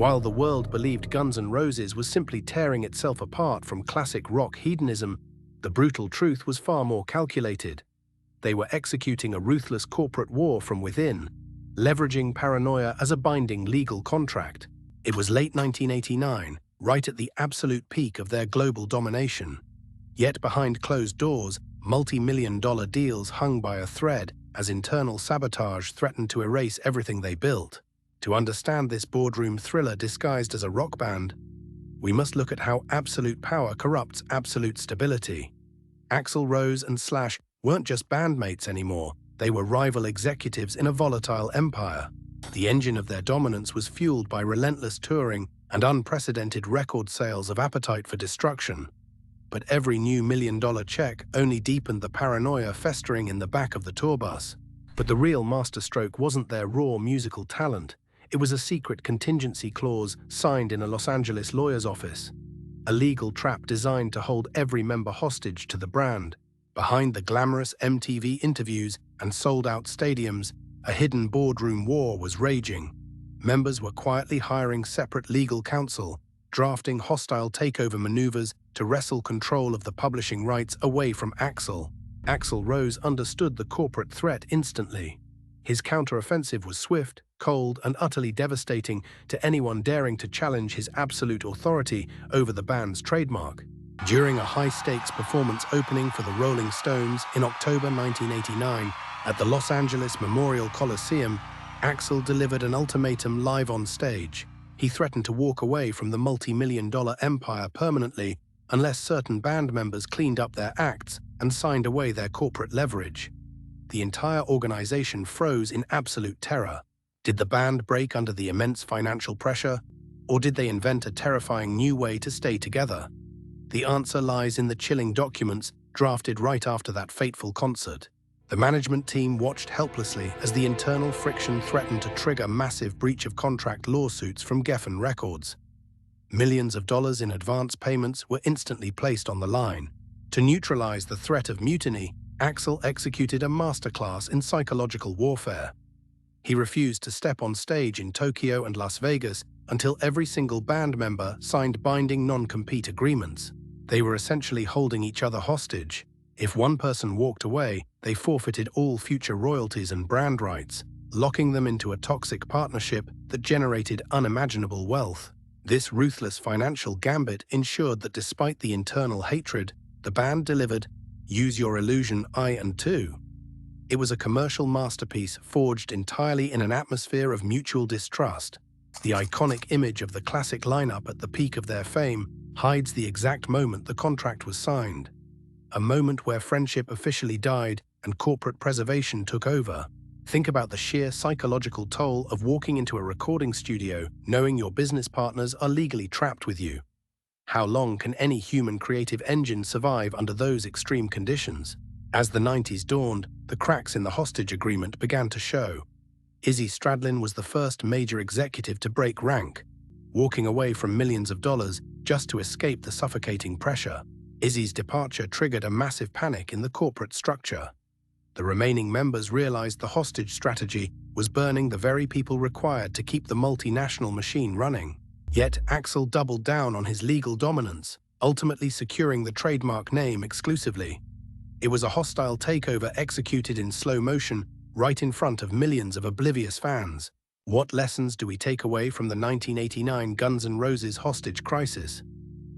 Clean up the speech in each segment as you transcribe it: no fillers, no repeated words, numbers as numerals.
While the world believed Guns N' Roses was simply tearing itself apart from classic rock hedonism, the brutal truth was far more calculated. They were executing a ruthless corporate war from within, leveraging paranoia as a binding legal contract. It was late 1989, right at the absolute peak of their global domination. Yet behind closed doors, multi-million-dollar deals hung by a thread as internal sabotage threatened to erase everything they built. To understand this boardroom thriller disguised as a rock band, we must look at how absolute power corrupts absolute stability. Axl Rose and Slash weren't just bandmates anymore, they were rival executives in a volatile empire. The engine of their dominance was fueled by relentless touring and unprecedented record sales of Appetite for Destruction. But every new million-dollar check only deepened the paranoia festering in the back of the tour bus. But the real masterstroke wasn't their raw musical talent. It was a secret contingency clause signed in a Los Angeles lawyer's office. A legal trap designed to hold every member hostage to the brand. Behind the glamorous MTV interviews and sold-out stadiums, a hidden boardroom war was raging. Members were quietly hiring separate legal counsel, drafting hostile takeover maneuvers to wrestle control of the publishing rights away from Axl. Axl Rose understood the corporate threat instantly. His counteroffensive was swift, cold, and utterly devastating to anyone daring to challenge his absolute authority over the band's trademark. During a high-stakes performance opening for the Rolling Stones in October 1989 at the Los Angeles Memorial Coliseum, Axl delivered an ultimatum live on stage. He threatened to walk away from the multi-million-dollar empire permanently unless certain band members cleaned up their acts and signed away their corporate leverage. The entire organization froze in absolute terror. Did the band break under the immense financial pressure, or did they invent a terrifying new way to stay together? The answer lies in the chilling documents drafted right after that fateful concert. The management team watched helplessly as the internal friction threatened to trigger massive breach of contract lawsuits from Geffen Records. Millions of dollars in advance payments were instantly placed on the line. To neutralize the threat of mutiny, Axl executed a masterclass in psychological warfare. He refused to step on stage in Tokyo and Las Vegas until every single band member signed binding non-compete agreements. They were essentially holding each other hostage. If one person walked away, they forfeited all future royalties and brand rights, locking them into a toxic partnership that generated unimaginable wealth. This ruthless financial gambit ensured that despite the internal hatred, the band delivered Use Your Illusion I and II. It was a commercial masterpiece forged entirely in an atmosphere of mutual distrust. The iconic image of the classic lineup at the peak of their fame hides the exact moment the contract was signed. A moment where friendship officially died and corporate preservation took over. Think about the sheer psychological toll of walking into a recording studio knowing your business partners are legally trapped with you. How long can any human creative engine survive under those extreme conditions? As the 90s dawned, the cracks in the hostage agreement began to show. Izzy Stradlin was the first major executive to break rank, walking away from millions of dollars just to escape the suffocating pressure. Izzy's departure triggered a massive panic in the corporate structure. The remaining members realized the hostage strategy was burning the very people required to keep the multinational machine running. Yet Axl doubled down on his legal dominance, ultimately securing the trademark name exclusively. It was a hostile takeover executed in slow motion, right in front of millions of oblivious fans. What lessons do we take away from the 1989 Guns N' Roses hostage crisis?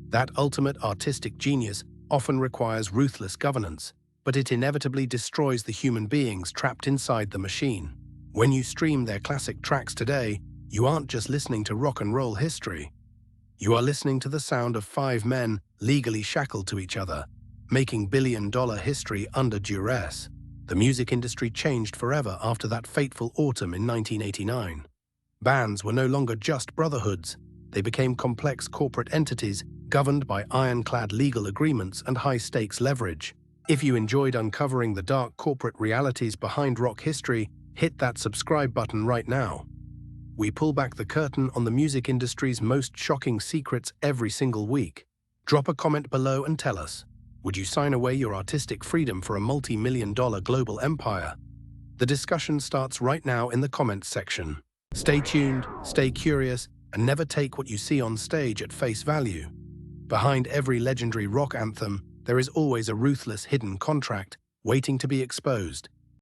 That ultimate artistic genius often requires ruthless governance, but it inevitably destroys the human beings trapped inside the machine. When you stream their classic tracks today, you aren't just listening to rock and roll history. You are listening to the sound of five men legally shackled to each other, making billion-dollar history under duress. The music industry changed forever after that fateful autumn in 1989. Bands were no longer just brotherhoods. They became complex corporate entities governed by ironclad legal agreements and high-stakes leverage. If you enjoyed uncovering the dark corporate realities behind rock history, hit that subscribe button right now. We pull back the curtain on the music industry's most shocking secrets every single week. Drop a comment below and tell us, would you sign away your artistic freedom for a multi-million-dollar global empire? The discussion starts right now in the comments section. Stay tuned, stay curious, and never take what you see on stage at face value. Behind every legendary rock anthem, there is always a ruthless hidden contract waiting to be exposed.